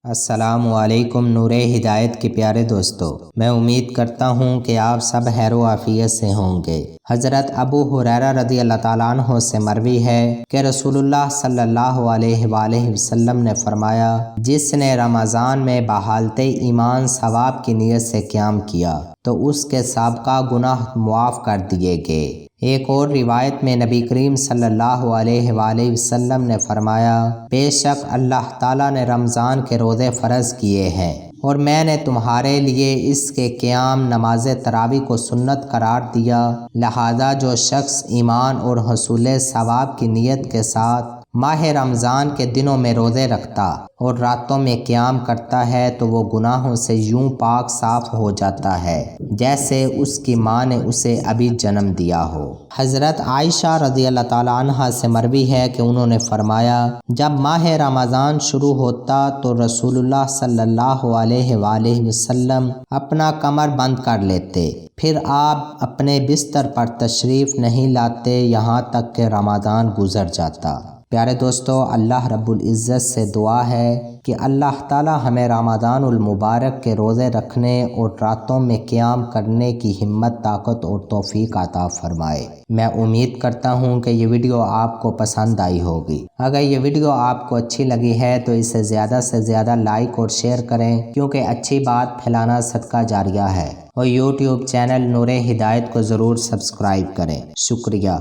السلام علیکم نور ہدایت کے پیارے دوستو، میں امید کرتا ہوں کہ آپ سب خیر و عافیت سے ہوں گے۔ حضرت ابو ہریرہ رضی اللہ تعالیٰ عنہ سے مروی ہے کہ رسول اللہ صلی اللہ علیہ وآلہ وسلم نے فرمایا، جس نے رمضان میں بحالت ایمان ثواب کی نیت سے قیام کیا تو اس کے سابقہ گناہ معاف کر دیے گئے۔ ایک اور روایت میں نبی کریم صلی اللہ علیہ وآلہ وسلم نے فرمایا، بے شک اللہ تعالیٰ نے رمضان کے روزے فرض کیے ہیں اور میں نے تمہارے لیے اس کے قیام نماز تراویح کو سنت قرار دیا، لہذا جو شخص ایمان اور حصول ثواب کی نیت کے ساتھ ماہ رمضان کے دنوں میں روزے رکھتا اور راتوں میں قیام کرتا ہے تو وہ گناہوں سے یوں پاک صاف ہو جاتا ہے جیسے اس کی ماں نے اسے ابھی جنم دیا ہو۔ حضرت عائشہ رضی اللہ تعالیٰ عنہ سے مروی ہے کہ انہوں نے فرمایا، جب ماہ رمضان شروع ہوتا تو رسول اللہ صلی اللہ علیہ وآلہ وسلم اپنا کمر بند کر لیتے، پھر آپ اپنے بستر پر تشریف نہیں لاتے یہاں تک کہ رمضان گزر جاتا۔ پیارے دوستو، اللہ رب العزت سے دعا ہے کہ اللہ تعالی ہمیں رمضان المبارک کے روزے رکھنے اور راتوں میں قیام کرنے کی ہمت، طاقت اور توفیق عطا فرمائے۔ میں امید کرتا ہوں کہ یہ ویڈیو آپ کو پسند آئی ہوگی۔ اگر یہ ویڈیو آپ کو اچھی لگی ہے تو اسے زیادہ سے زیادہ لائک اور شیئر کریں، کیونکہ اچھی بات پھیلانا صدقہ جاریہ ہے، اور یوٹیوب چینل نور ہدایت کو ضرور سبسکرائب کریں۔ شکریہ۔